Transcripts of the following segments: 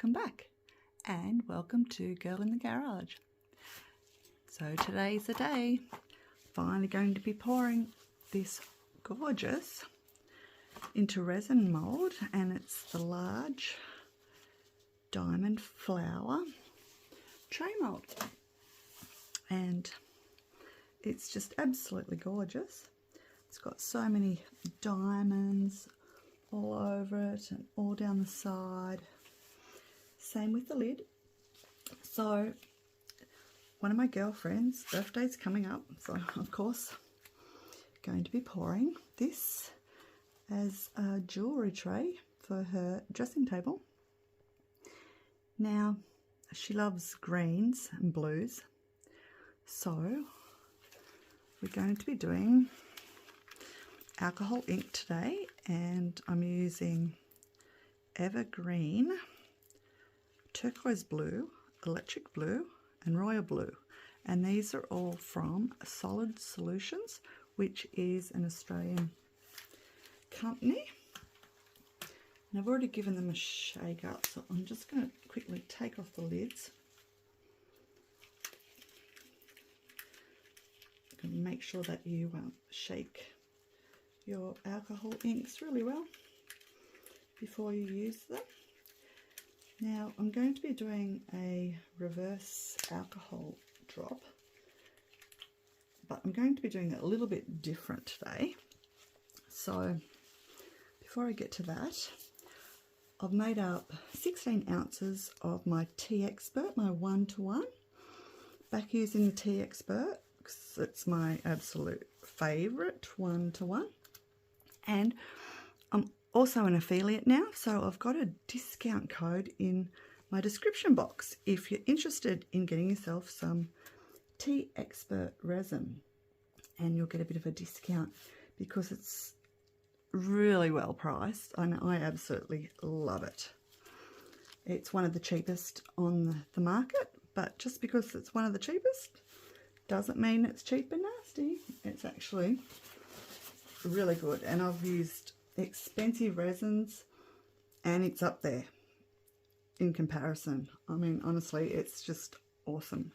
welcome back and welcome to Girl in the Garage. So today's the day. Finally going to be pouring this gorgeous IntoResin mold, and it's the large diamond flower tray mold, and it's just absolutely gorgeous. It's got so many diamonds all over it and all down the side. Same with the lid. So one of my girlfriend's birthday's coming up, so of course going to be pouring this as a jewellery tray for her dressing table. Now she loves greens and blues, so we're going to be doing alcohol ink today, and I'm using evergreen, turquoise blue, electric blue and royal blue, and these are all from Solid Solutions, which is an Australian company, and I've already given them a shake up, so I'm just going to quickly take off the lids and make sure that you shake your alcohol inks really well before you use them. Now I'm going to be doing a reverse alcohol drop, but I'm going to be doing it a little bit different today. So before I get to that, I've made up 16 ounces of my TEEXPERT, my 1-to-1, back using the TEEXPERT because it's my absolute favourite 1-to-1. And I'm also an affiliate now, so I've got a discount code in my description box if you're interested in getting yourself some TEEXPERT resin, and you'll get a bit of a discount because it's really well priced and I absolutely love it. It's one of the cheapest on the market, but just because it's one of the cheapest doesn't mean it's cheap and nasty. It's actually really good, and I've used expensive resins and it's up there in comparison. I mean, honestly, it's just awesome.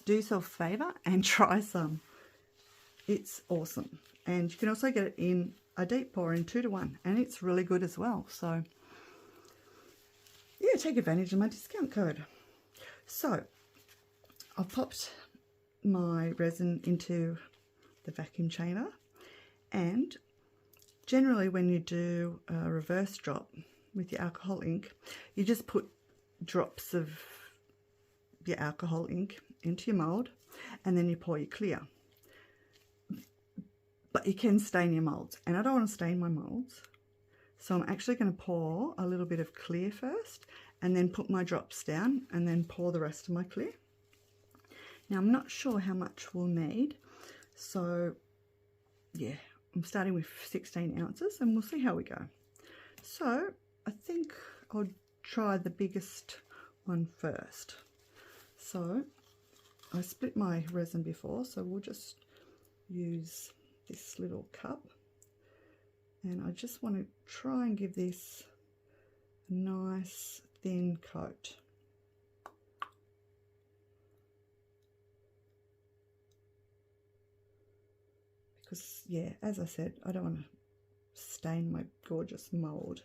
Do yourself a favour and try some. It's awesome, and you can also get it in a deep pour in 2-to-1, and it's really good as well. So yeah, take advantage of my discount code. So I've popped my resin into the vacuum chamber, and generally when you do a reverse drop with your alcohol ink, you just put drops of your alcohol ink into your mold and then you pour your clear. But you can stain your molds, and I don't want to stain my molds, so I'm actually going to pour a little bit of clear first and then put my drops down and then pour the rest of my clear. Now I'm not sure how much we'll need, so yeah, I'm starting with 16 ounces and we'll see how we go. So I think I'll try the biggest one first. So I split my resin before, so we'll just use this little cup, and I just want to try and give this a nice thin coat. Because yeah, as I said, I don't want to stain my gorgeous mold.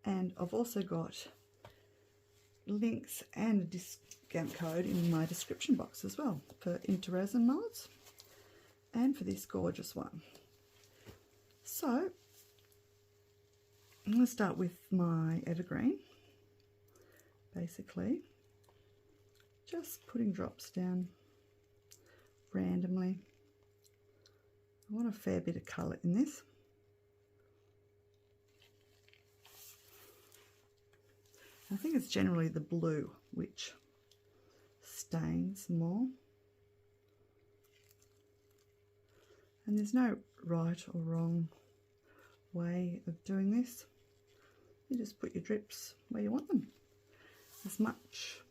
And I've also got links and a discount code in my description box as well for IntoResin molds and for this gorgeous one. So I'm going to start with my evergreen, basically just putting drops down randomly. I want a fair bit of colour in this. I think it's generally the blue which stains more. And there's no right or wrong way of doing this. You just put your drips where you want them, as much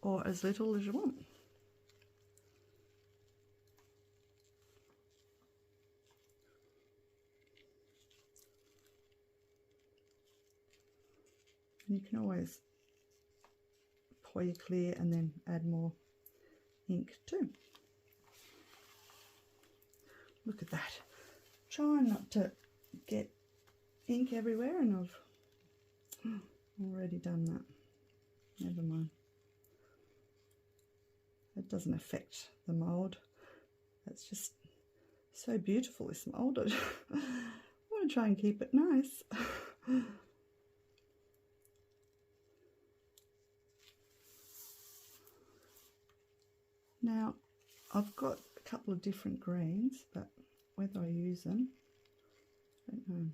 or as little as you want. And you can always pour your clear and then add more ink too. Look at that. Trying not to get ink everywhere, and I've already done that. Never mind. It doesn't affect the mould. It's just so beautiful, this mould. I want to try and keep it nice. Now, I've got a couple of different greens, but whether I use them, I don't know.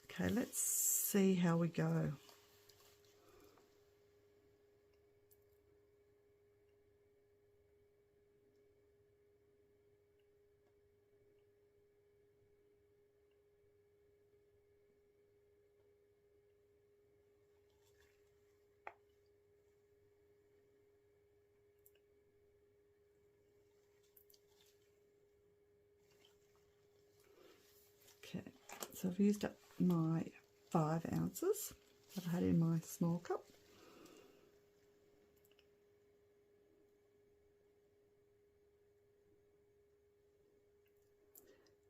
Okay, let's see how we go. Okay, so I've used up my 5 ounces that I had in my small cup.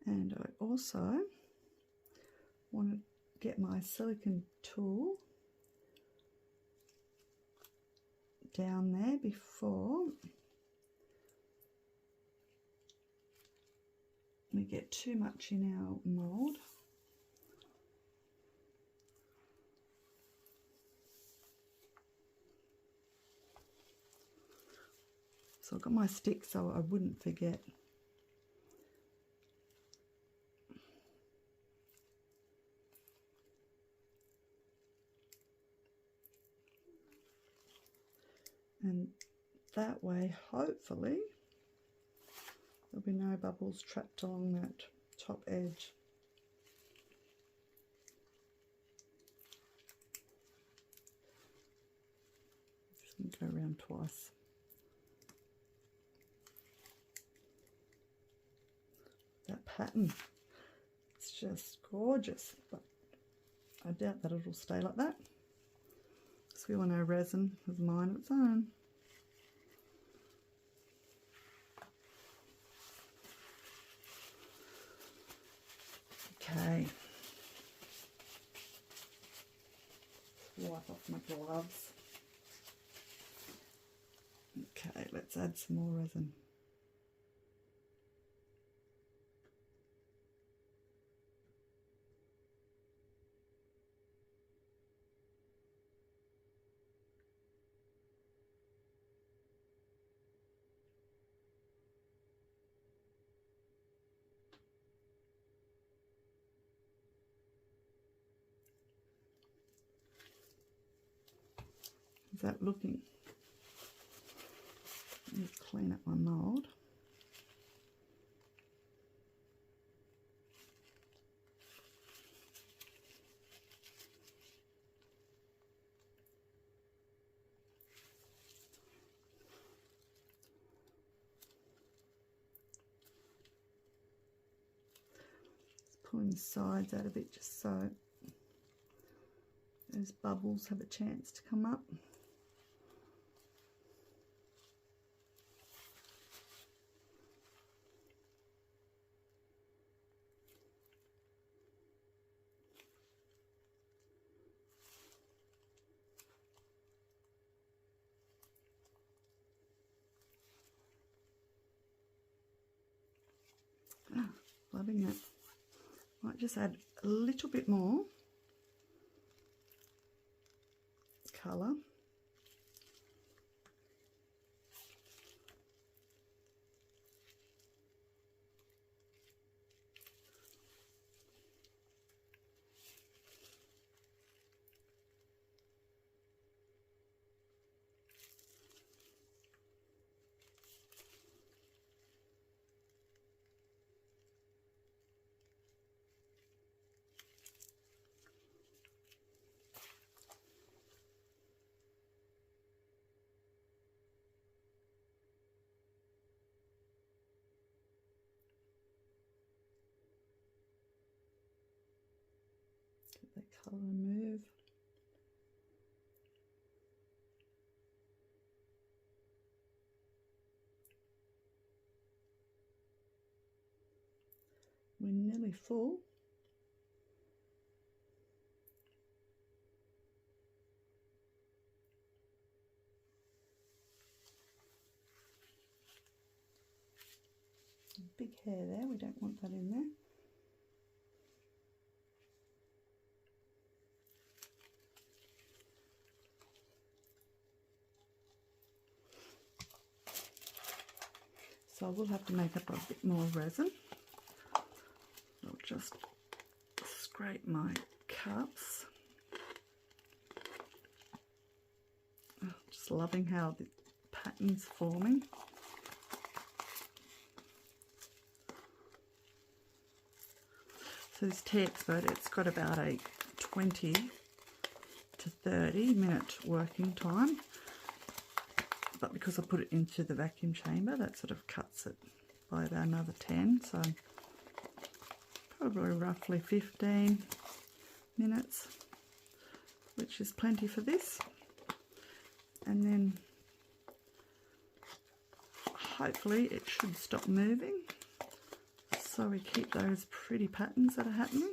And I also want to get my silicone tool down there before we get too much in our mould. So I've got my stick so I wouldn't forget. And that way, hopefully, there'll be no bubbles trapped along that top edge. Just going to go around twice. That pattern, it's just gorgeous, but I doubt that it'll stay like that. So we all know resin has a mind of its own. Okay. Wipe off my gloves. Okay, let's add some more resin. How's that looking? Let me clean up my mould. Just pulling the sides out a bit just so those bubbles have a chance to come up. Loving it. Might just add a little bit more colour. That colour move. we're nearly full. Big hair there, we don't want that in there. So I will have to make up a bit more resin. I'll just scrape my cups. Oh, just loving how the pattern's forming. So this TEEXPERT, it's got about a 20 to 30 minute working time. But because I put it into the vacuum chamber, that sort of cuts it by about another 10. So probably roughly 15 minutes, which is plenty for this. And then hopefully it should stop moving. So we keep those pretty patterns that are happening.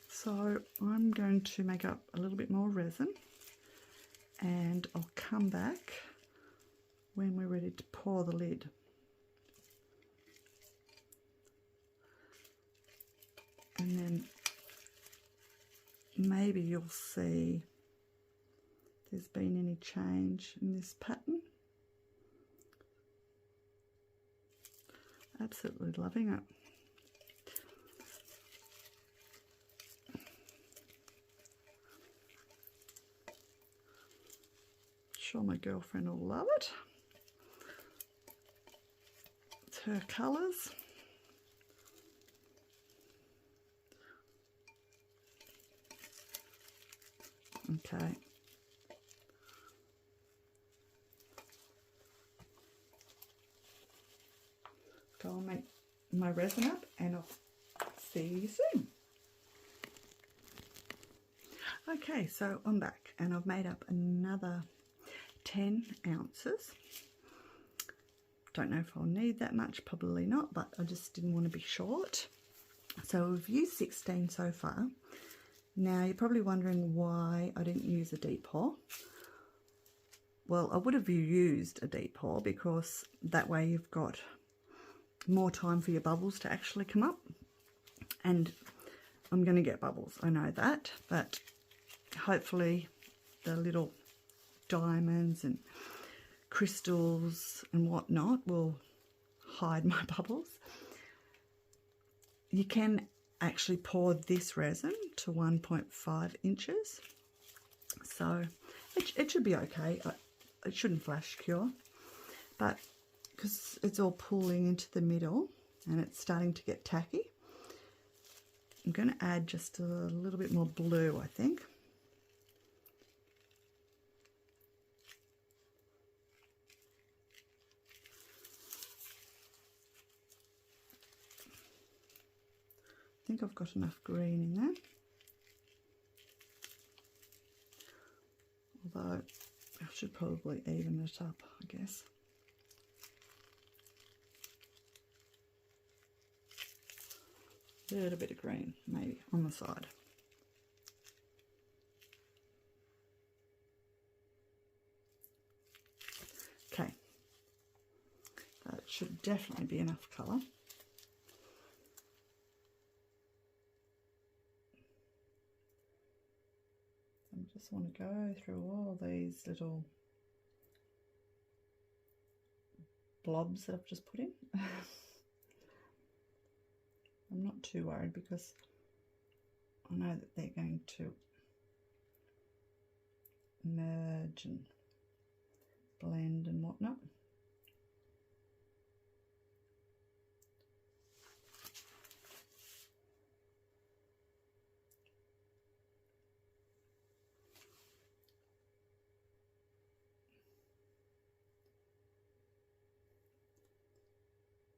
So I'm going to make up a little bit more resin and I'll come back when we're ready to pour the lid. And then maybe you'll see if there's been any change in this pattern. Absolutely loving it. Sure my girlfriend will love it. It's her colours. Okay. Go and make my resin up and I'll see you soon. Okay, so I'm back and I've made up another 10 ounces. Don't know if I'll need that much, probably not, but I just didn't want to be short. So we've used 16 so far. Now you're probably wondering why I didn't use a deep pour. Well, I would have used a deep pour because that way you've got more time for your bubbles to actually come up. And I'm going to get bubbles, I know that, but hopefully the little diamonds and crystals and whatnot will hide my bubbles. You can actually pour this resin to 1.5 inches, so it should be okay. It shouldn't flash cure, but because it's all pulling into the middle and it's starting to get tacky, I'm going to add just a little bit more blue, I think. I think I've got enough green in there, although I should probably even it up, I guess. A little bit of green maybe on the side. Okay, that should definitely be enough colour. I just want to go through all these little blobs that I've just put in. I'm not too worried because I know that they're going to merge and blend and whatnot.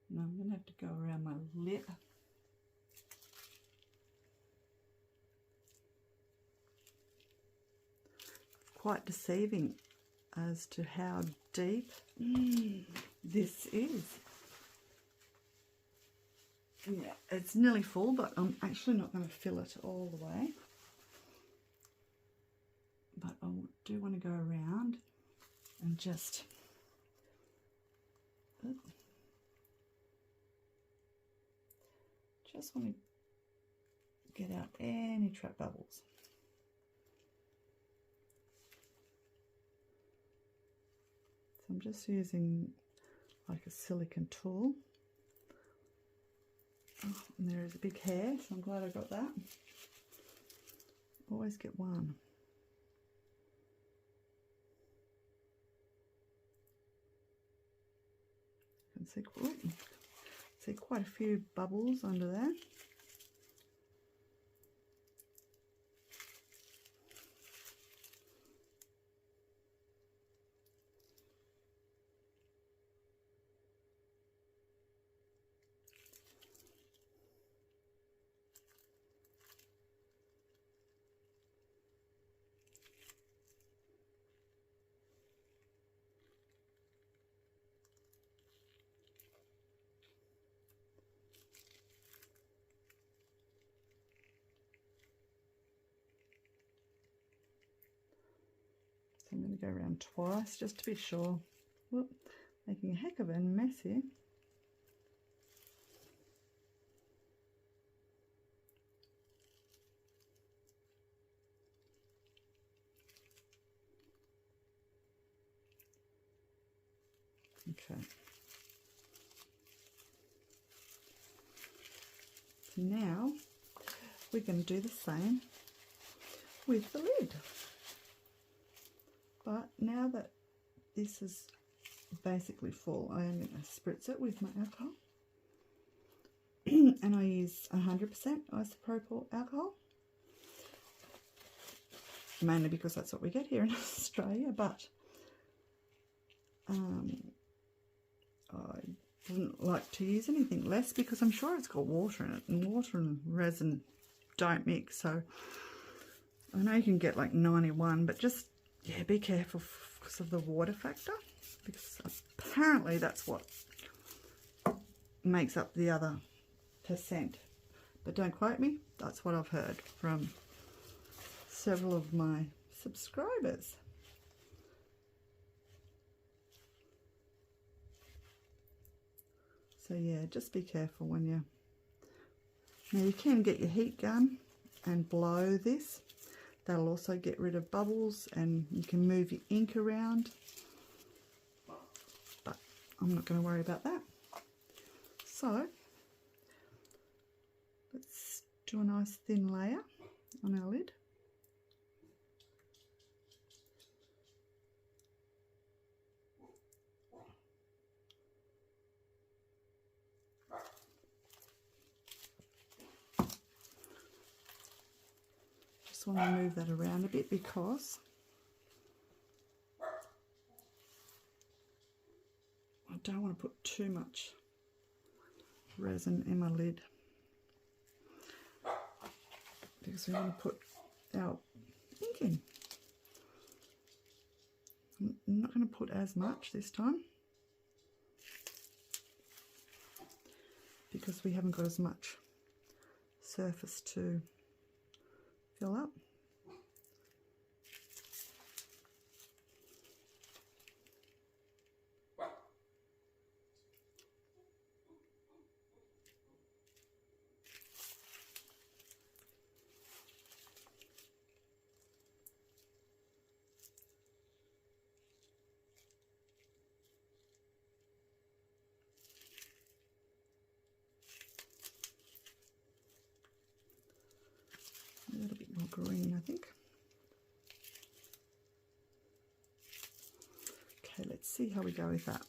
Now I'm going to have to go around my lip. Quite deceiving as to how deep this is. Yeah, it's nearly full, but I'm actually not going to fill it all the way. But I do want to go around and just want to get out any trap bubbles. So I'm just using like a silicone tool. Oh, and there is a big hair, so I'm glad I got that. Always get one. You can see quite a few bubbles under there. I'm going to go around twice just to be sure. Whoop, making a heck of a mess here. Okay. So now we're going to do the same with the lid. But now that this is basically full, I am going to spritz it with my alcohol. And I use 100% isopropyl alcohol. Mainly because that's what we get here in Australia, but I wouldn't like to use anything less because I'm sure it's got water in it, and water and resin don't mix. So I know you can get like 91, but just, yeah, be careful because of the water factor, because apparently that's what makes up the other percent. But don't quote me, that's what I've heard from several of my subscribers. So yeah, just be careful when you... Now you can get your heat gun and blow this. That'll also get rid of bubbles, and you can move your ink around. But I'm not going to worry about that. So let's do a nice thin layer on our lid. Just want to move that around a bit because I don't want to put too much resin in my lid, because we want to put our ink in. I'm not going to put as much this time because we haven't got as much surface to fill up. A little bit more green, I think. Okay, let's see how we go with that.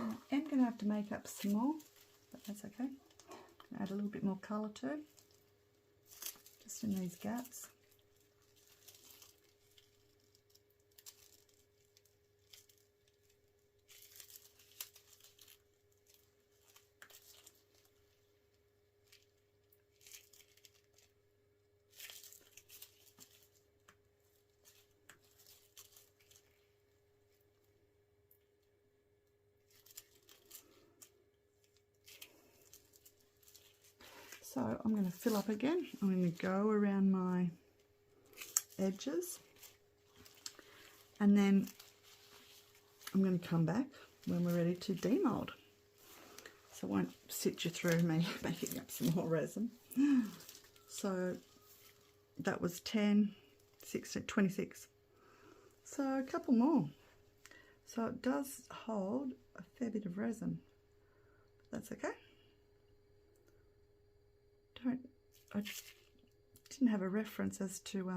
I am going to have to make up some more, but that's okay. Add a little bit more colour too, just in these gaps. So I'm going to fill up again. I'm going to go around my edges, and then I'm going to come back when we're ready to demold. So I won't sit you through me making up some more resin. So that was 10, 16, 26. So a couple more. So it does hold a fair bit of resin. That's okay. I didn't have a reference as to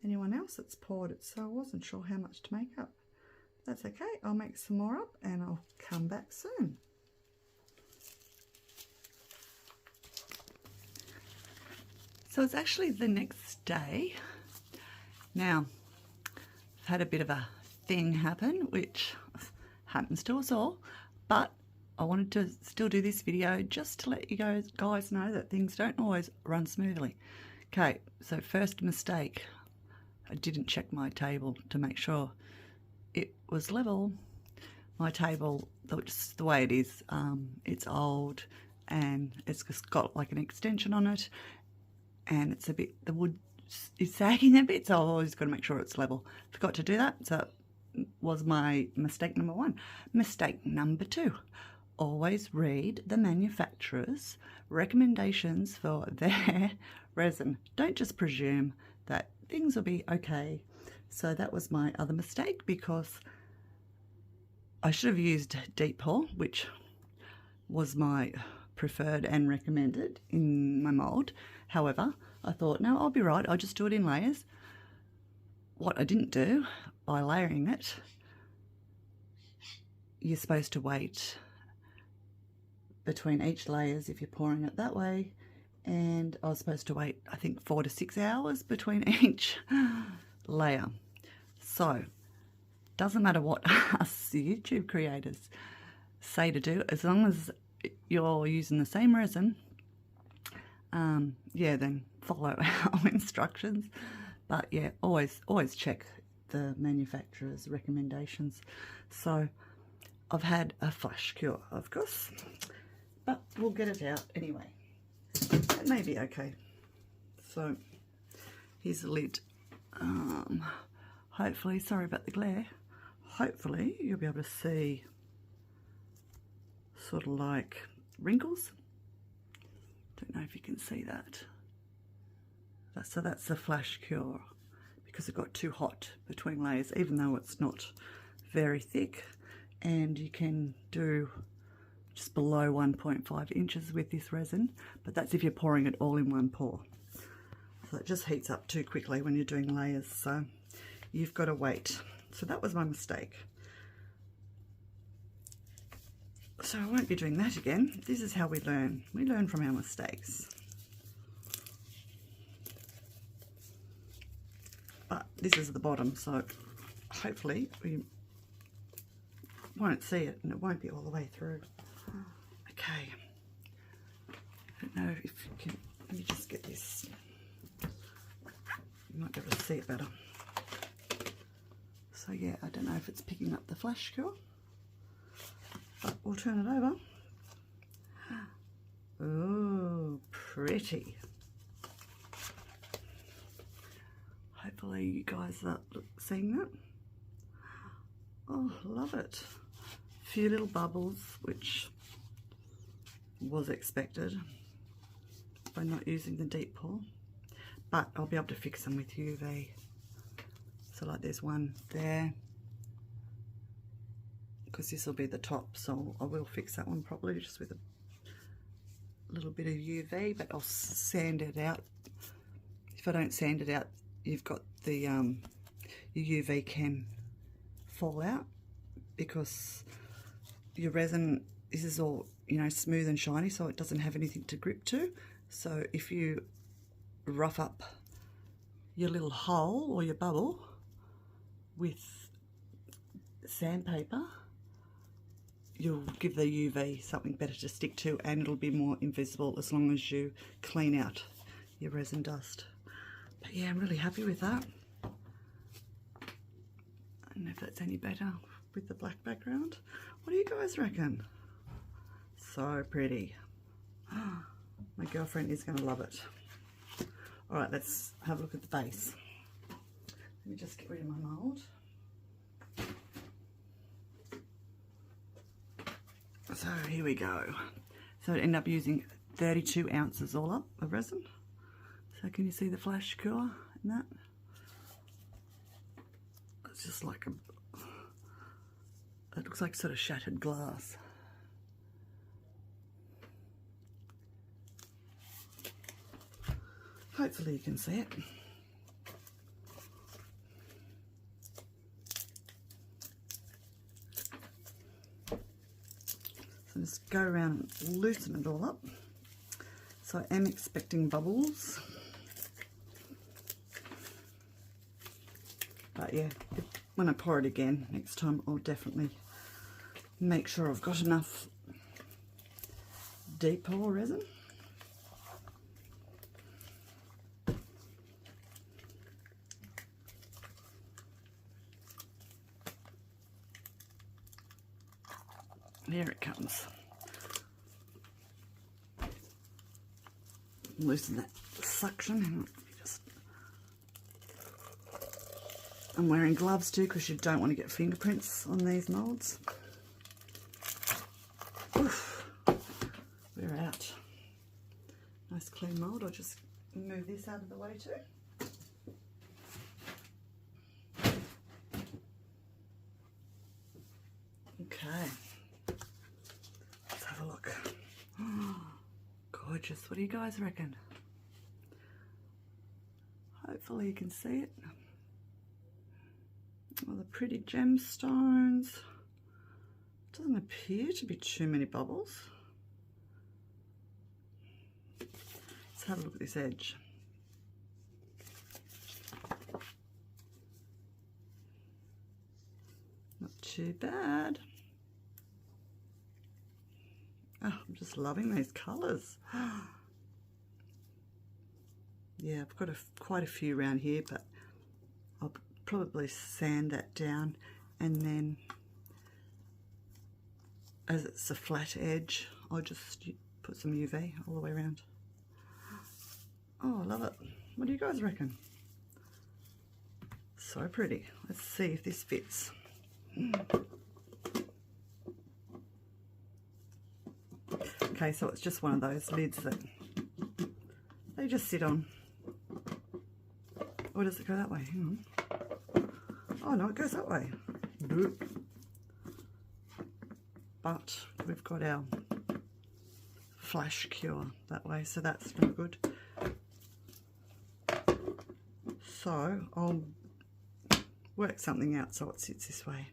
anyone else that's poured it, so I wasn't sure how much to make up. That's okay, I'll make some more up and I'll come back soon. So it's actually the next day. Now, I've had a bit of a thing happen, which happens to us all, but I wanted to still do this video just to let you guys know that things don't always run smoothly. Okay, so first mistake, I didn't check my table to make sure it was level. My table, just the way it is, it's old and it's just got like an extension on it, and it's a bit, the wood is sagging a bit, so I've always got to make sure it's level. Forgot to do that, so it was my mistake number one. Mistake number two. Always read the manufacturer's recommendations for their resin. Don't just presume that things will be okay. So that was my other mistake, because I should have used deep pour, which was my preferred and recommended in my mold. However, I thought, no, I'll be right, I'll just do it in layers. What I didn't do, by layering it, you're supposed to wait between each layers if you're pouring it that way, and I was supposed to wait, I think, 4 to 6 hours between each layer. So doesn't matter what us YouTube creators say to do, as long as you're using the same resin, yeah, then follow our instructions. But yeah, always check the manufacturer's recommendations. So I've had a flash cure, of course, but we'll get it out anyway. It may be okay. So here's the lid. Hopefully, sorry about the glare, hopefully you'll be able to see sort of like wrinkles. Don't know if you can see that. So that's the flash cure, because it got too hot between layers, even though it's not very thick, and you can do just below 1.5 inches with this resin, but that's if you're pouring it all in one pour. So it just heats up too quickly when you're doing layers, so you've got to wait. So that was my mistake. So I won't be doing that again. This is how we learn. We learn from our mistakes. But this is the bottom, so hopefully we won't see it and it won't be all the way through. Okay. I don't know if you can, let me just get this. You might be able to see it better. So yeah, I don't know if it's picking up the flash cure, but we'll turn it over. Oh, pretty. Hopefully you guys are seeing that. Oh, love it. A few little bubbles, which was expected by not using the deep pour, but I'll be able to fix them with UV. So like there's one there, because this will be the top, so I will fix that one properly just with a little bit of UV, but I'll sand it out. If I don't sand it out, you've got the your UV can fall out, because your resin, this is all, you know, smooth and shiny, so it doesn't have anything to grip to. So if you rough up your little hole or your bubble with sandpaper, you'll give the UV something better to stick to, and it'll be more invisible as long as you clean out your resin dust. But yeah, I'm really happy with that. I don't know if that's any better with the black background. What do you guys reckon? So pretty. My girlfriend is going to love it. All right, let's have a look at the base. Let me just get rid of my mold. So here we go. So I end up using 32 ounces all up of resin. So can you see the flash cure in that? It's just like it looks like sort of shattered glass. Hopefully you can see it. So just go around and loosen it all up. So I am expecting bubbles. But yeah, when I pour it again next time, I'll definitely make sure I've got enough deep pour resin. Here it comes. Loosen that suction. I'm wearing gloves too because you don't want to get fingerprints on these molds. Oof, we're out. Nice clean mold. I'll just move this out of the way too. Okay. Let's have a look. Oh, gorgeous. What do you guys reckon? Hopefully you can see it. All the pretty gemstones. Doesn't appear to be too many bubbles. Let's have a look at this edge. Not too bad. Oh, I'm just loving these colours. Yeah, I've got quite a few around here, but I'll probably sand that down, and then as it's a flat edge, I'll just put some UV all the way around. Oh, I love it. What do you guys reckon? So pretty. Let's see if this fits. Okay, so it's just one of those lids that they just sit on. Or does it go that way? Hang on. Oh no, it goes that way. But we've got our flash cure that way, so that's no good. So I'll work something out so it sits this way.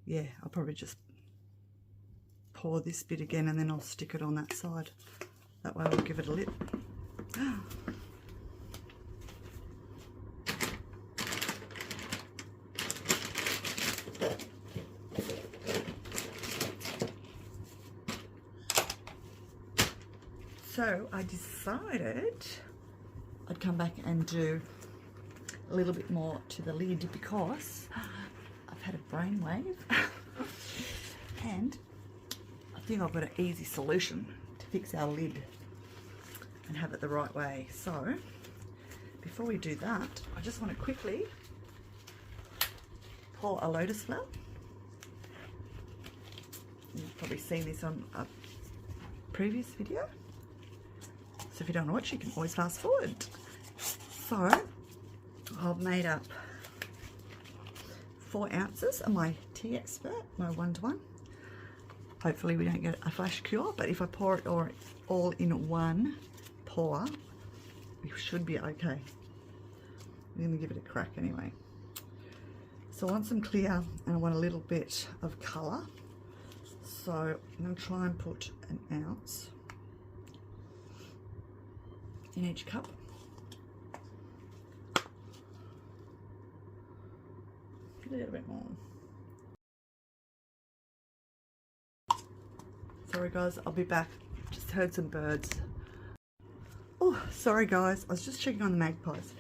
Yeah, I'll probably just pour this bit again and then I'll stick it on that side. That way we'll give it a lip. So I decided I'd come back and do a little bit more to the lid because I've had a brainwave and I think I've got an easy solution to fix our lid and have it the right way. So before we do that, I just want to quickly pour a Lotus Flower. You've probably seen this on a previous video. So if you don't watch, you can always fast forward. So I've made up 4 ounces of my TEEXPERT, my 1-to-1. Hopefully we don't get a flash cure, but if I pour it all in one pour, we should be okay. We're going to give it a crack anyway. So I want some clear and I want a little bit of colour. So I'm going to try and put an ounce in each cup. A little bit more. Sorry guys, I'll be back. Just heard some birds. Oh, sorry guys, I was just checking on the magpies.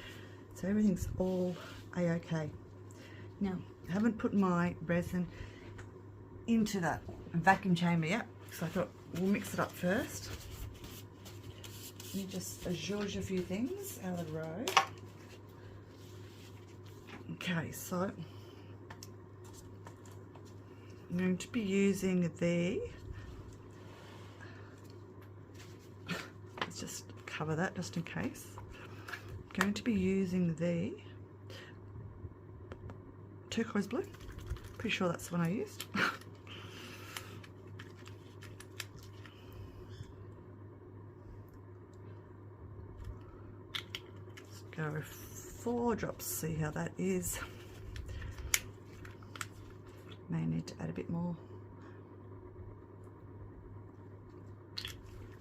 So everything's all a-okay. Now, I haven't put my resin into that vacuum chamber yet, so I thought we'll mix it up first. Let me just zhuzh a few things out of the road. Okay, so I'm going to be using the, let's just cover that just in case. I'm going to be using the turquoise blue. Pretty sure that's the one I used. Let's go with 4 drops, see how that is. May need to add a bit more.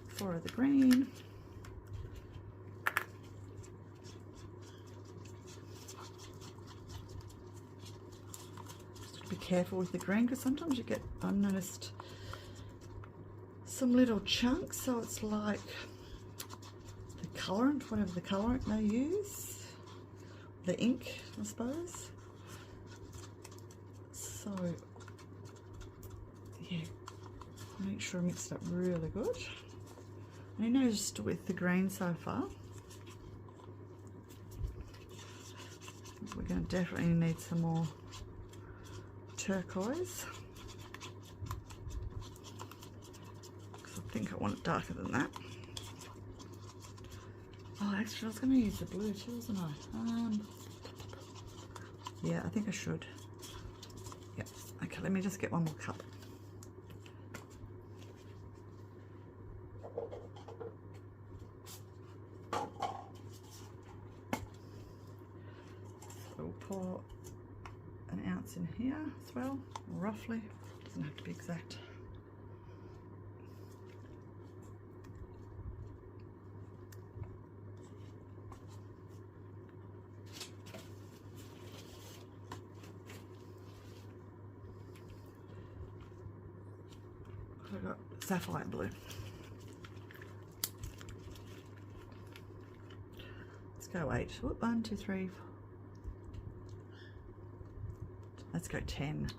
4 of the green. Just be careful with the green because sometimes you get unnoticed some little chunks, so it's like the colorant, whatever the colorant they use, the ink I suppose. So yeah, make sure I mix it up really good. I noticed with the green so far, we're going to definitely need some more turquoise. Because I think I want it darker than that. Oh, actually I was going to use the blue too, wasn't I? Yeah, I think I should. Yeah, okay, let me just get one more cup. So we'll pour an ounce in here as well, roughly. Doesn't have to be exact. I've got sapphire blue. Let's go 8. Whoop, 1, 2, 3. Let's go 10.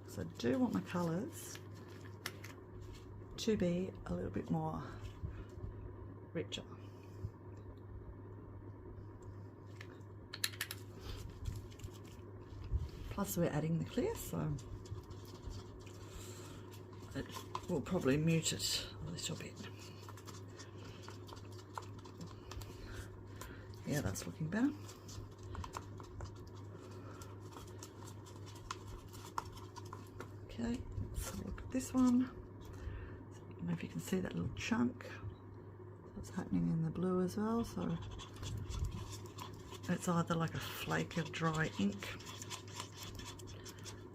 So I do want my colours to be a little bit more richer. Plus we're adding the clear, so it will probably mute it a little bit. Yeah, that's looking better. Okay, let's have a look at this one. I don't know if you can see that little chunk that's happening in the blue as well, so it's either like a flake of dry ink,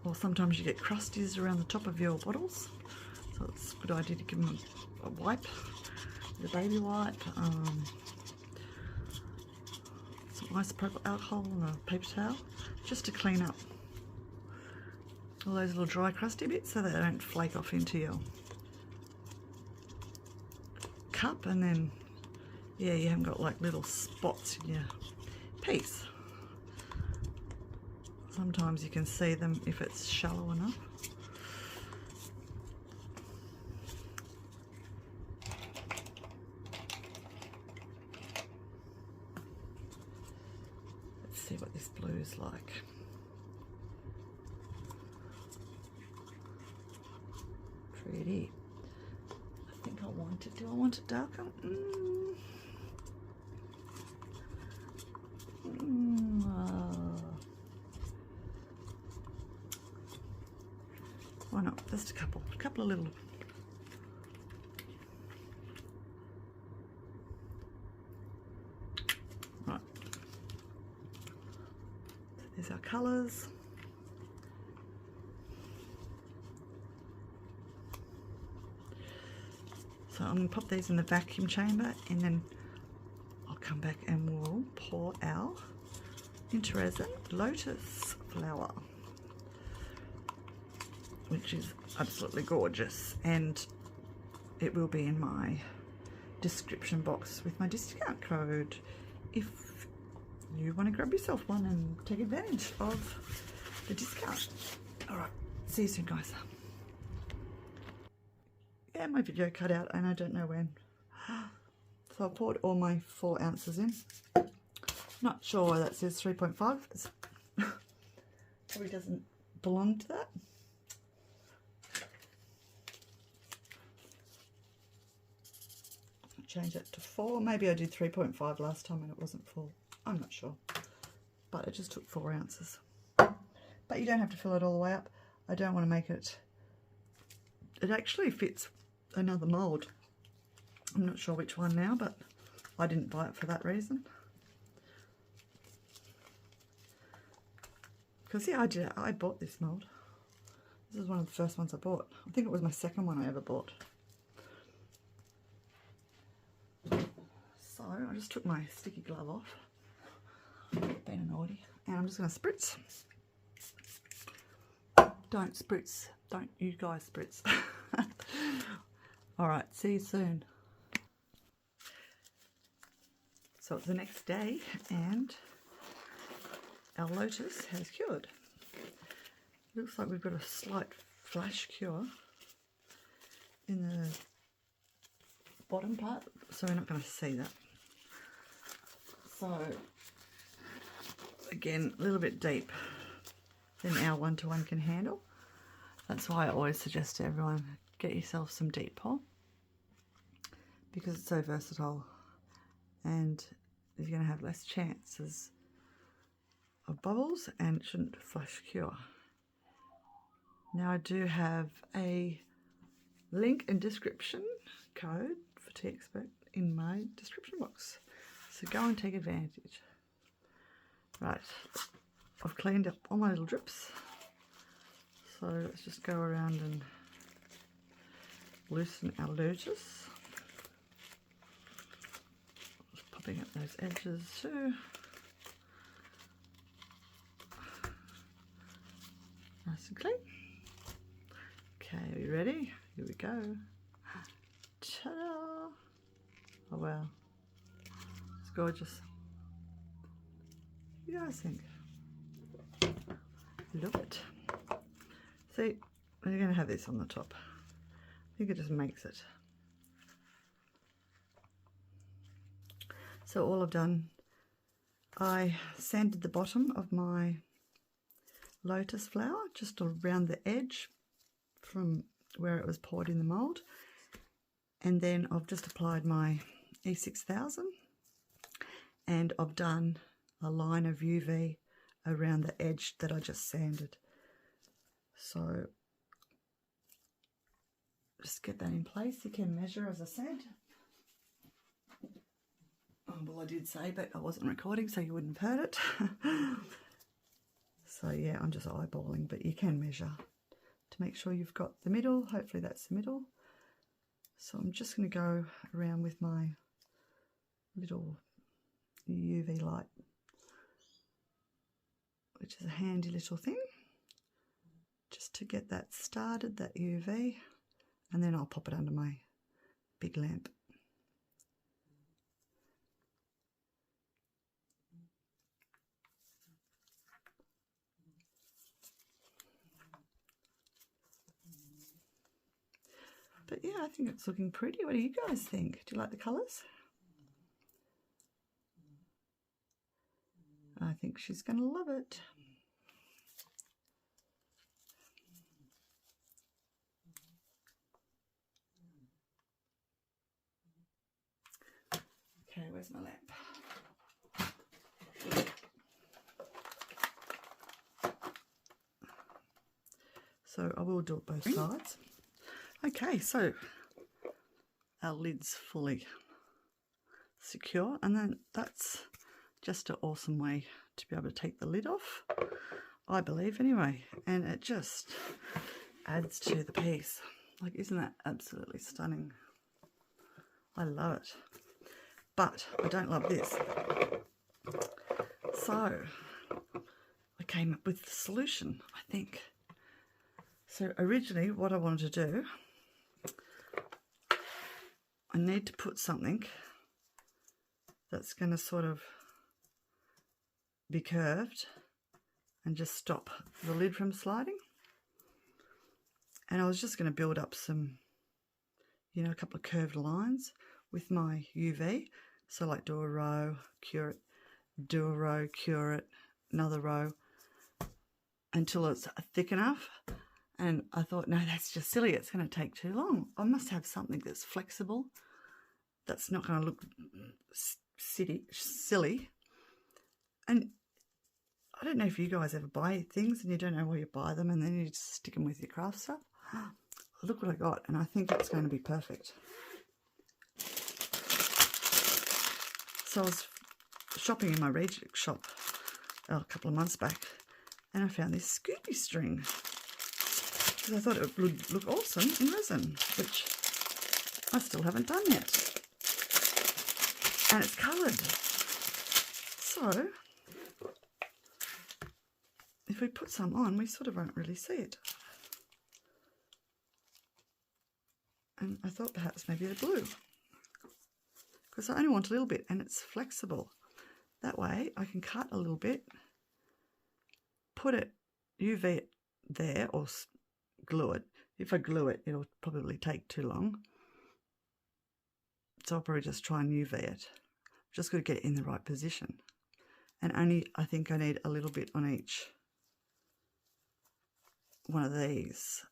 or sometimes you get crusties around the top of your bottles, so it's a good idea to give them a wipe, the baby wipe, some isopropyl alcohol and a paper towel, just to clean up all those little dry crusty bits so they don't flake off into your cup, and then yeah, you haven't got like little spots in your piece. Sometimes you can see them if it's shallow enough. Let's see what this blue is like. Pretty. I think I want it. Do I want it darker? No, just a couple of little. Right. There's our colours. So I'm going to pop these in the vacuum chamber, and then I'll come back and we'll pour our IntoResin Lotus Flower, which is absolutely gorgeous, and it will be in my description box with my discount code if you want to grab yourself one and take advantage of the discount. Alright, see you soon, guys. Yeah, my video cut out and I don't know when. So I poured all my 4 ounces in. Not sure why that says 3.5. It probably doesn't belong to that. I'll change that to 4. Maybe I did 3.5 last time and it wasn't full. I'm not sure. But it just took 4 ounces. But you don't have to fill it all the way up. I don't want to make it... It actually fits another mould. I'm not sure which one now, but I didn't buy it for that reason. Because yeah, I bought this mould. This is one of the first ones I bought. I think it was my second one I ever bought. So I just took my sticky glove off. Been a naughty. And I'm just going to spritz. Don't spritz. Don't you guys spritz. Alright, see you soon. So it's the next day and our lotus has cured. Looks like we've got a slight flash cure in the bottom part, so we're not going to see that. So again, a little bit deep than our one-to-one can handle. That's why I always suggest to everyone, get yourself some deep pour, because it's so versatile and you're going to have less chances of bubbles and it shouldn't flash cure. Now I do have a link and description code for TEEXPERT in my description box, so go and take advantage. Right, I've cleaned up all my little drips, so let's just go around and loosen our lotus. Just popping up those edges too. Nice and clean. Okay, are you ready? Here we go. Ta-da! Oh wow, it's gorgeous. What do you guys think? Love it. See, we're going to have this on the top. I think it just makes it. So all I've done, I sanded the bottom of my lotus flower just around the edge from where it was poured in the mould, and then I've just applied my E6000 and I've done a line of UV around the edge that I just sanded. So just get that in place. You can measure, as I said. Oh, well, I did say, but I wasn't recording, so you wouldn't have heard it. So yeah, I'm just eyeballing, but you can measure to make sure you've got the middle. Hopefully that's the middle. So I'm just going to go around with my little UV light, which is a handy little thing, just to get that started, that UV, and then I'll pop it under my big lamp. But yeah, I think it's looking pretty. What do you guys think? Do you like the colours? I think she's going to love it. Okay, where's my lamp? So So I will do it both sides. Okay, so our lid's fully secure, and then that's just an awesome way to be able to take the lid off, I believe anyway, and it just adds to the piece. Like, isn't that absolutely stunning? I love it. But I don't love this. So I came up with the solution, I think. So originally what I wanted to do, I need to put something that's going to sort of be curved and just stop the lid from sliding. And I was just going to build up some, you know, a couple of curved lines with my UV. So like do a row, cure it, do a row, cure it, another row, until it's thick enough. And I thought, no, that's just silly. It's going to take too long. I must have something that's flexible, that's not going to look silly. And I don't know if you guys ever buy things and you don't know where you buy them, and then you just stick them with your craft stuff. Look what I got, and I think it's going to be perfect. So I was shopping in my reject shop a couple of months back, and I found this Scooby string because I thought it would look awesome in resin, which I still haven't done yet. And it's coloured. So if we put some on, we sort of won't really see it. And I thought perhaps maybe the blue, because I only want a little bit, and it's flexible. That way I can cut a little bit, put it, UV it there, or glue it. If I glue it, it'll probably take too long. So I'll probably just try and UV it. Just got to get it in the right position. And only, I think I need a little bit on each one of these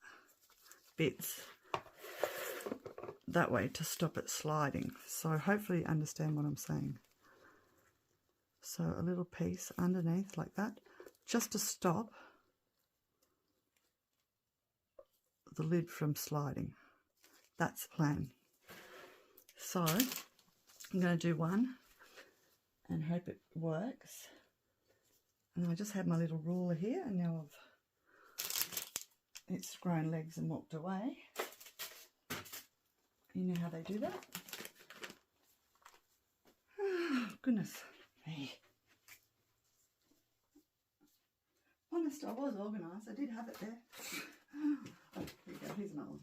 bits. That way to stop it sliding. So hopefully you understand what I'm saying. So a little piece underneath like that, just to stop the lid from sliding. That's the plan. So I'm going to do one and hope it works. And I just had my little ruler here, and now it's grown legs and walked away. You know how they do that? Oh, goodness me. Honest, I was organised. I did have it there. Oh, here we go. Here's another one.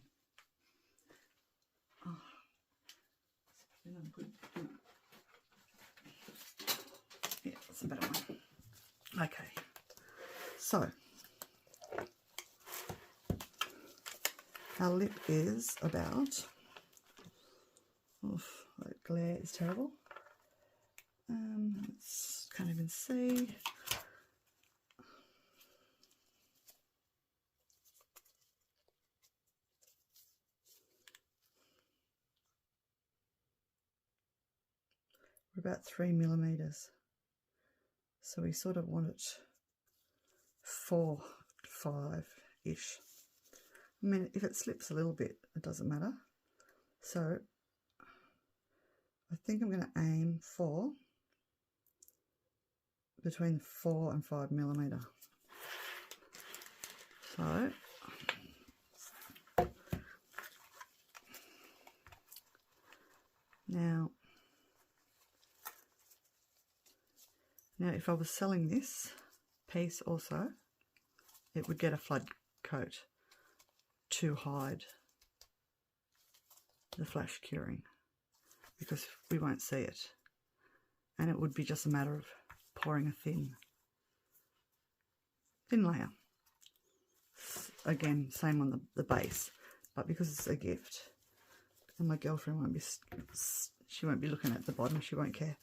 Oh, it's probably not good. Yeah, that's a better one. Okay. So, our lip is about... Oof, that glare is terrible. Can't even see. We're about 3 millimeters. So we sort of want it 4, 5-ish. I mean, if it slips a little bit, it doesn't matter. So I think I'm going to aim for between 4 and 5 millimeter. So now if I was selling this piece also, it would get a flood coat to hide the flash curing, because we won't see it, and it would be just a matter of pouring a thin layer. Again, same on the base, but because it's a gift, and my girlfriend won't be, she won't be looking at the bottom, she won't care.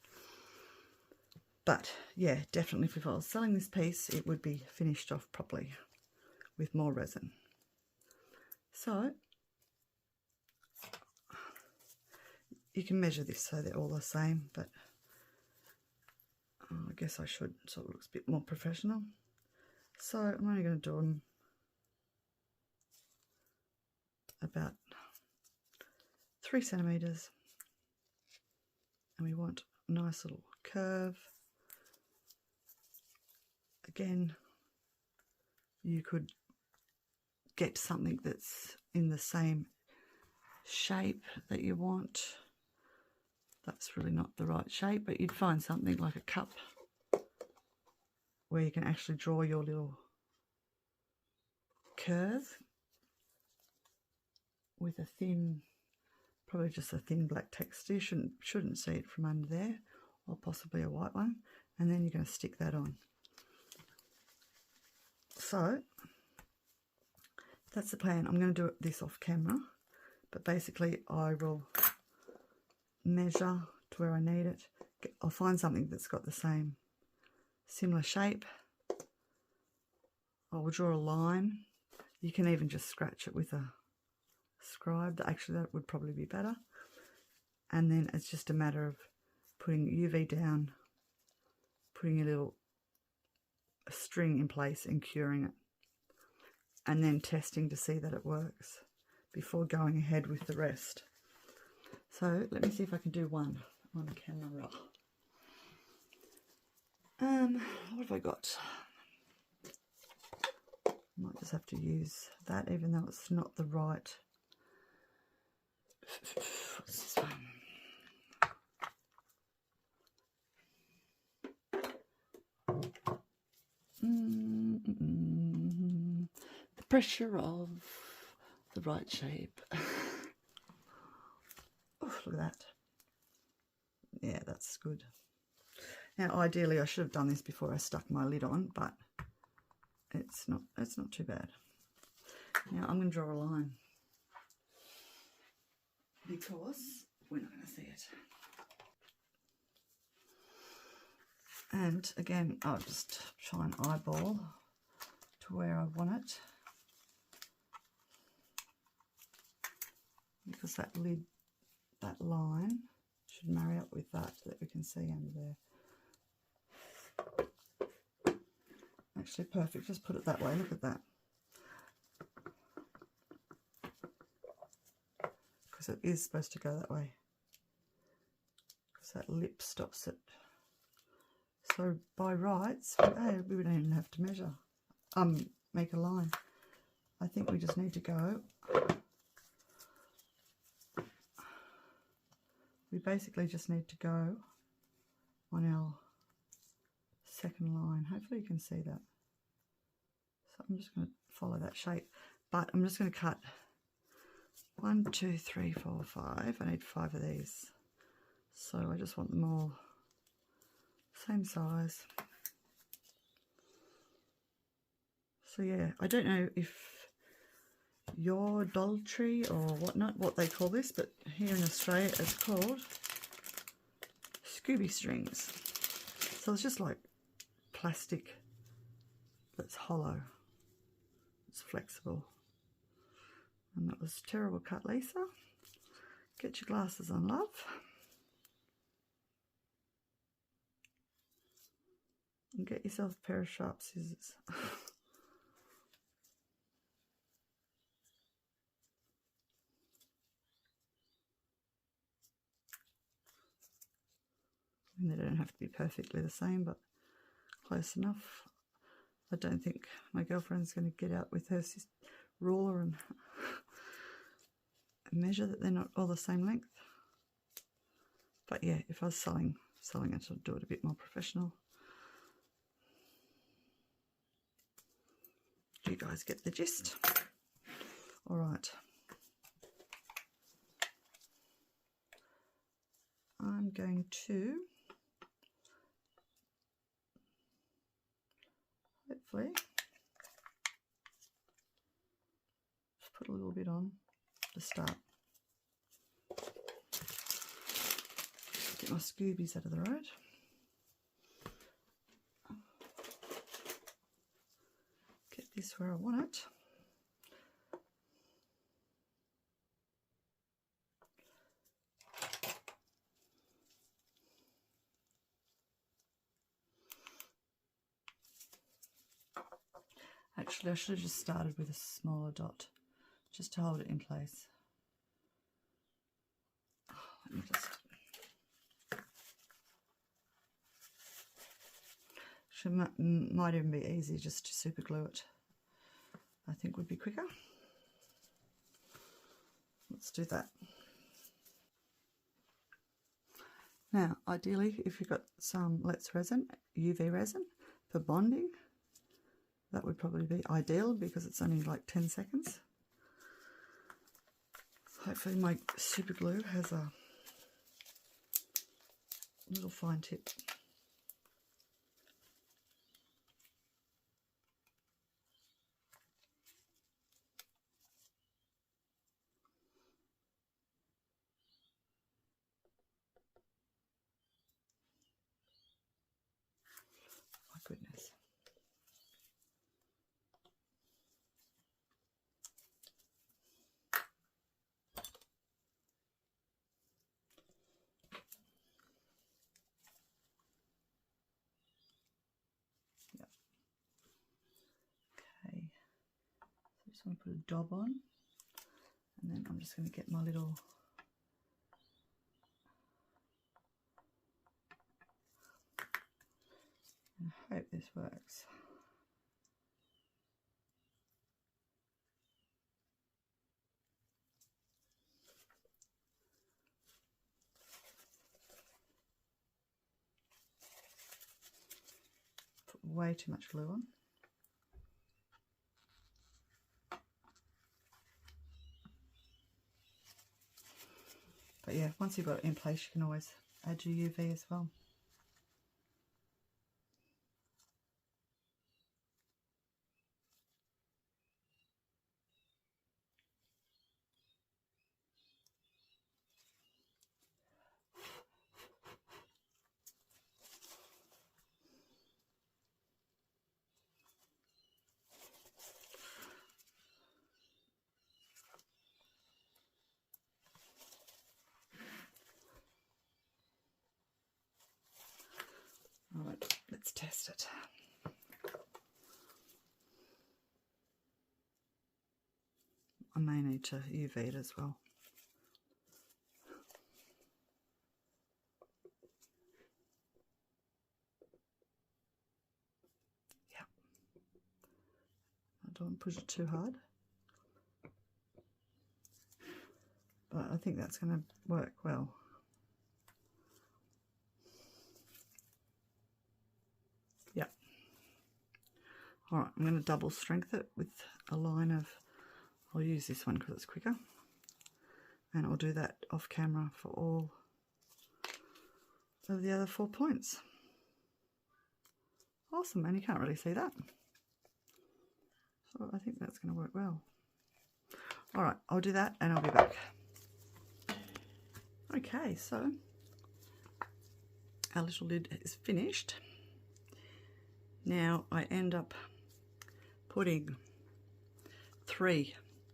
But yeah, definitely if I was selling this piece, it would be finished off properly with more resin. So you can measure this so they're all the same, but I guess I should, so it looks a bit more professional. So I'm only going to do them about 3 centimeters, and we want a nice little curve. Again, you could get something that's in the same shape that you want. That's really not the right shape, but you'd find something like a cup where you can actually draw your little curve with a thin, probably just a thin black texture. You shouldn't see it from under there, or possibly a white one, and then you're going to stick that on. So that's the plan. I'm going to do this off camera, but basically I will measure to where I need it. I'll find something that's got the same similar shape. I will draw a line. You can even just scratch it with a scribe. Actually, that would probably be better. And then it's just a matter of putting UV down, putting a little string in place and curing it, and then testing to see that it works before going ahead with the rest. So let me see if I can do one on camera. What have I got? Might just have to use that, even though it's not the right. What's this one? The pressure of the right shape. Oh, look at that. Yeah, that's good. Now, ideally, I should have done this before I stuck my lid on, but it's not too bad. Now, I'm going to draw a line because we're not going to see it. And again, I'll just try and eyeball to where I want it, because that lid, that line should marry up with that we can see under there. Actually perfect, just put it that way, look at that. Because it is supposed to go that way, because that lip stops it. So by rights, hey, we don't even have to measure, make a line. I think we just need to go, we basically just need to go on our second line. Hopefully you can see that. So I'm just going to follow that shape, but I'm just going to cut 1, 2, 3, 4, 5. I need 5 of these, so I just want them all same size. So yeah, I don't know if your Dollar Tree or whatnot, what they call this, but here in Australia it's called Scooby strings. So it's just like plastic that's hollow, it's flexible. And that was terrible cut, Lisa. Get your glasses on, love. And get yourself a pair of sharp scissors. And they don't have to be perfectly the same, but close enough. I don't think my girlfriend's going to get out with her ruler and measure that they're not all the same length. But yeah, if I was selling it, I'd do it a bit more professional. You guys get the gist. All right. I'm going to hopefully just put a little bit on to start. Get my Scoobies out of the road. Get this where I want it. Actually, I should have just started with a smaller dot just to hold it in place. Let me just... might even be easy just to super glue it. I think would be quicker. Let's do that. Now, ideally, if you've got some Let's Resin, UV resin for bonding, that would probably be ideal because it's only like 10 seconds. Hopefully my super glue has a little fine tip. My goodness. Yep. Okay. So I just want to put a dab on, and then I'm just going to get my little I hope this works. Put way too much glue on. But yeah, once you've got it in place, you can always add your UV as well. All right, let's test it. I may need to UV it as well. Yeah. I don't want to push it too hard. But I think that's going to work well. Yeah. All right, I'm going to double strength it with a line of, I'll use this one because it's quicker. And I'll do that off camera for all of the other 4 points. Awesome, and you can't really see that. So I think that's going to work well. All right, I'll do that and I'll be back. Okay, so our little lid is finished. Now I end up putting 3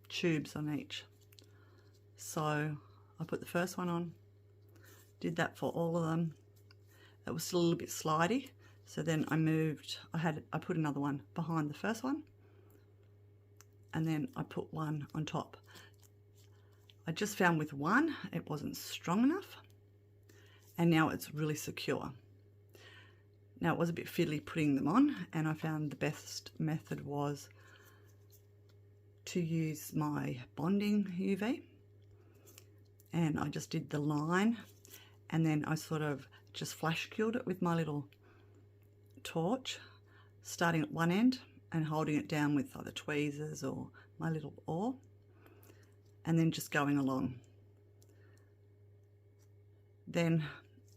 tubes on each. So I put the first one on, did that for all of them. It was still a little bit slidey, so then I put another one behind the first one, and then I put one on top. I just found with one it wasn't strong enough, and now it's really secure. Now it was a bit fiddly putting them on, and I found the best method was to use my bonding UV, and I just did the line, and then I sort of just flash cured it with my little torch, starting at one end and holding it down with either tweezers or my little oar, and then just going along. Then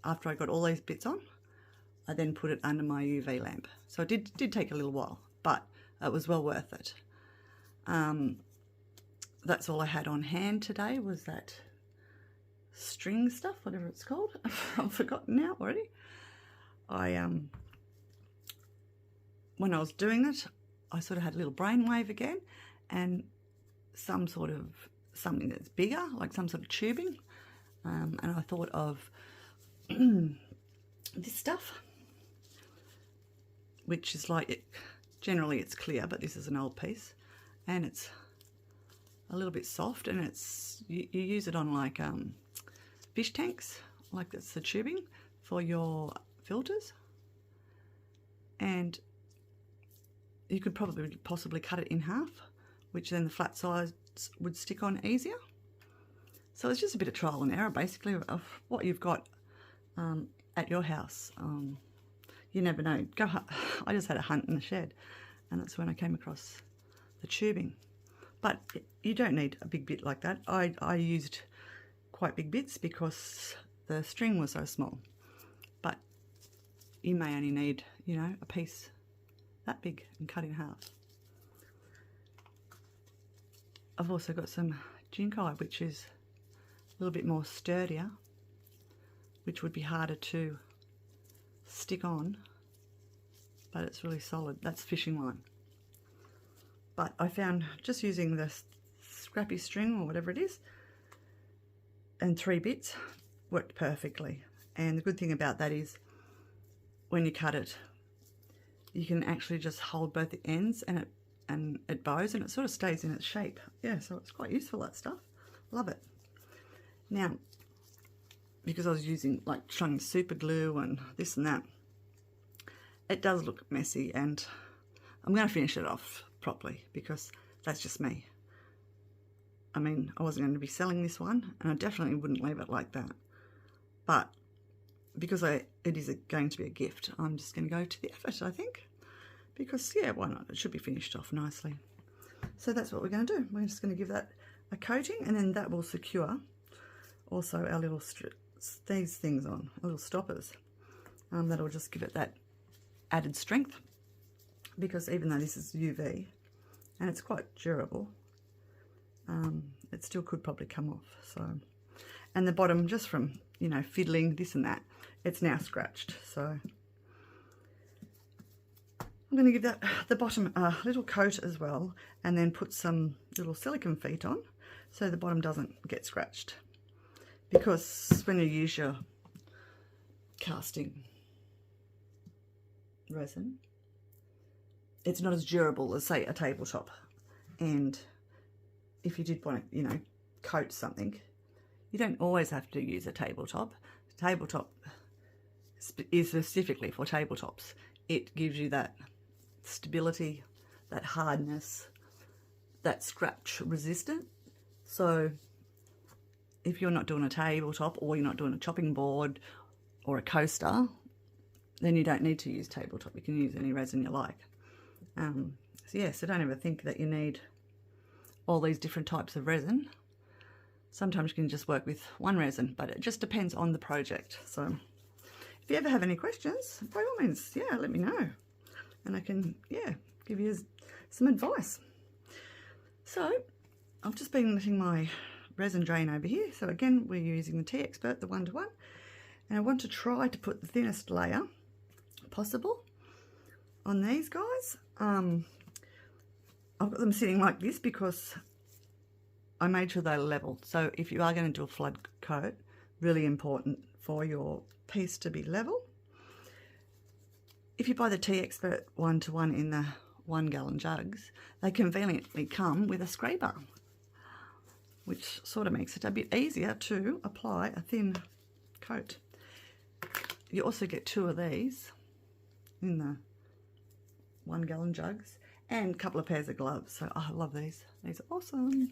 after I got all these bits on, I then put it under my UV lamp. So it did take a little while, but it was well worth it. That's all I had on hand today, was that string stuff, whatever it's called. I've forgotten now already. When I was doing it, I sort of had a little brainwave again, and something that's bigger, like some sort of tubing, and I thought of this stuff, which is like, generally it's clear, but this is an old piece, and it's a little bit soft, and it's you use it on like fish tanks, like that's the tubing for your filters, and you could probably possibly cut it in half, which then the flat sides would stick on easier. So it's just a bit of trial and error basically of what you've got at your house. You never know. I just had a hunt in the shed, and that's when I came across the tubing. But you don't need a big bit like that. I used quite big bits because the string was so small. But you may only need, you know, a piece that big and cut in half. I've also got some Jinkai, which is a little bit more sturdier, which would be harder to stick on, but it's really solid. That's fishing line. But I found just using this scrappy string or whatever it is and 3 bits worked perfectly. And the good thing about that is when you cut it, you can actually just hold both the ends and it bows and it sort of stays in its shape. Yeah, so it's quite useful, that stuff. Love it. Now, because I was using like trying super glue and this and that, it does look messy, and I'm going to finish it off properly because that's just me. I mean, I wasn't going to be selling this one, and I definitely wouldn't leave it like that. But because it is going to be a gift, I'm just going to go to the effort, I think. Because, yeah, why not? It should be finished off nicely. So that's what we're going to do. We're just going to give that a coating, and then that will secure also our little these things on, our little stoppers. That'll just give it that added strength, because even though this is UV and it's quite durable, it still could probably come off. So, and the bottom, just from, you know, fiddling this and that, it's now scratched. So I'm going to give that the bottom a little coat as well, and then put some little silicone feet on so the bottom doesn't get scratched. Because when you use your casting resin, it's not as durable as, say, a tabletop. And if you did want to, you know, coat something, you don't always have to use a tabletop. The tabletop is specifically for tabletops. It gives you that stability, that hardness, that scratch resistant. So if you're not doing a tabletop, or you're not doing a chopping board or a coaster, then you don't need to use tabletop. You can use any resin you like. So yeah, so don't ever think that you need all these different types of resin. Sometimes you can just work with one resin, but it just depends on the project. So if you ever have any questions, by all means, yeah, let me know. And I can, yeah, give you some advice. So I've just been letting my resin drain over here. So again, we're using the TEEXPERT, the 1-to-1. And I want to try to put the thinnest layer possible on these guys. I've got them sitting like this because I made sure they're level. So if you are going to do a flood coat, really important for your piece to be level. If you buy the TEEXPERT 1-to-1 in the 1 gallon jugs, they conveniently come with a scraper, which sort of makes it a bit easier to apply a thin coat. You also get 2 of these in the 1 gallon jugs, and a couple of pairs of gloves. So I love these. These are awesome.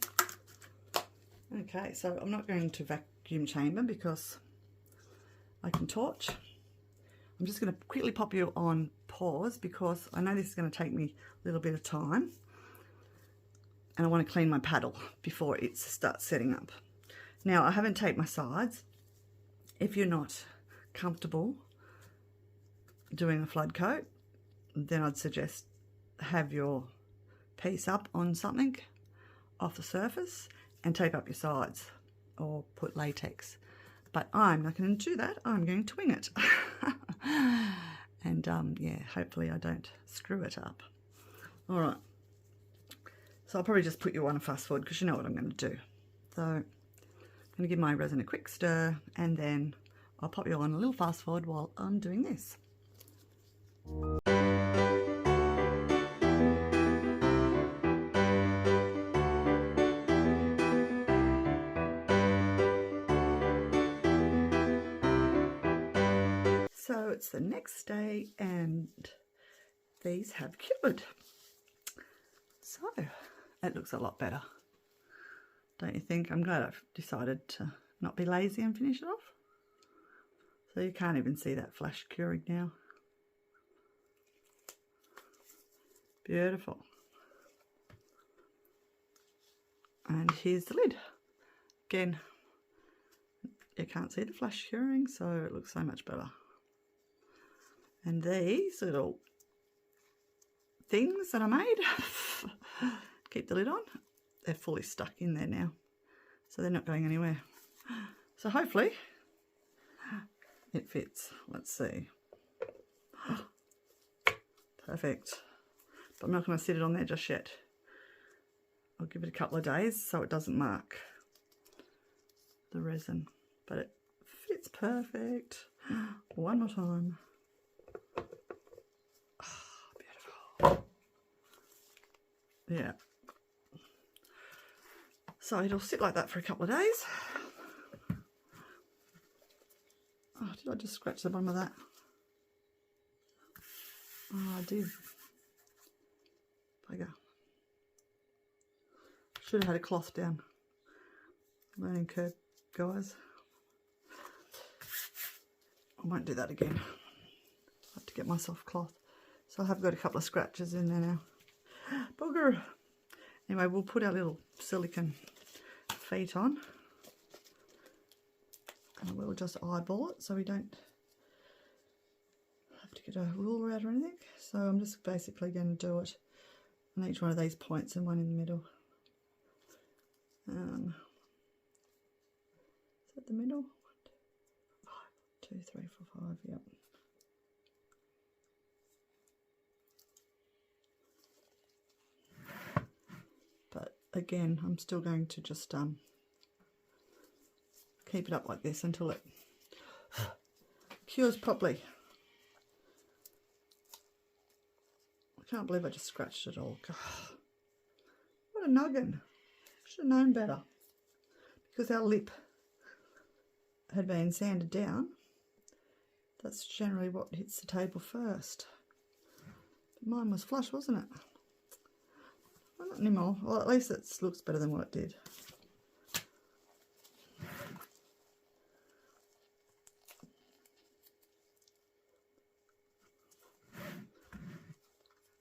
Okay, so I'm not going to vacuum chamber because I can torch. I'm just going to quickly pop you on pause because I know this is going to take me a little bit of time, and I want to clean my paddle before it starts setting up. Now, I haven't taped my sides. If you're not comfortable doing a flood coat, then I'd suggest have your piece up on something off the surface and tape up your sides, or put latex. But I'm not going to do that. I'm going to wing it. And yeah, hopefully I don't screw it up. All right. So I'll probably just put you on a fast forward because you know what I'm going to do. So I'm going to give my resin a quick stir, and then I'll pop you on a little fast forward while I'm doing this. it's the next day and these have cured. So it looks a lot better, don't you think? I'm glad I've decided to not be lazy and finish it off. So you can't even see that flash curing now. Beautiful. And here's the lid. Again, you can't see the flash curing, so it looks so much better. And these little things that I made, keep the lid on, they're fully stuck in there now, so they're not going anywhere. So hopefully it fits. Let's see. Perfect. But I'm not going to sit it on there just yet. I'll give it a couple of days so it doesn't mark the resin, but it fits perfect. One more time. Oh, beautiful. Yeah. So it'll sit like that for a couple of days. Oh, did I just scratch the bottom of that? Oh, I did. Bugger. Should have had a cloth down. Learning curve, guys. I won't do that again. I have to get myself cloth. So I have got a couple of scratches in there now. Bugger. Anyway, we'll put our little silicone feet on. And we'll just eyeball it so we don't have to get a ruler out or anything. So I'm just basically going to do it on each one of these points and one in the middle. Is that the middle? 1, 2, 3, 4, 5, yep. But again, I'm still going to just keep it up like this until it cures properly. I can't believe I just scratched it all. God. What a noggin. Should have known better, because our lip had been sanded down. That's generally what hits the table first. But mine was flush, wasn't it? Well, not anymore. Well, at least it looks better than what it did.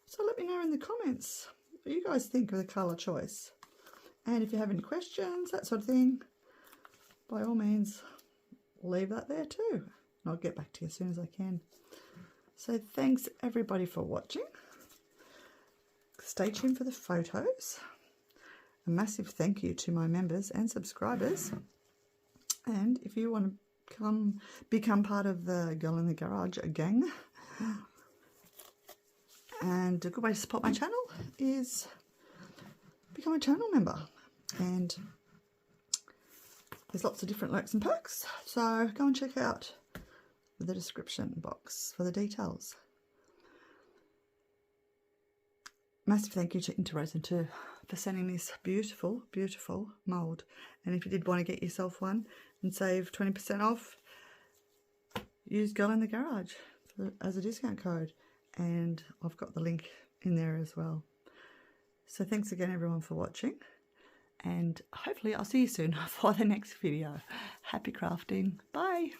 So let me know in the comments what you guys think of the colour choice. And if you have any questions, that sort of thing, by all means, leave that there too. And I'll get back to you as soon as I can. So thanks everybody for watching. Stay tuned for the photos. A massive thank you to my members and subscribers. And if you want to become part of the Girl in the Garage gang, and a good way to support my channel is become a channel member. And there's lots of different perks and perks, so go and check out the description box for the details. Massive thank you to IntoResin too for sending this beautiful, beautiful mould. And if you did want to get yourself one and save 20% off, use Girl in the Garage as a discount code, and I've got the link in there as well. So thanks again everyone for watching, and hopefully I'll see you soon for the next video. Happy crafting. Bye.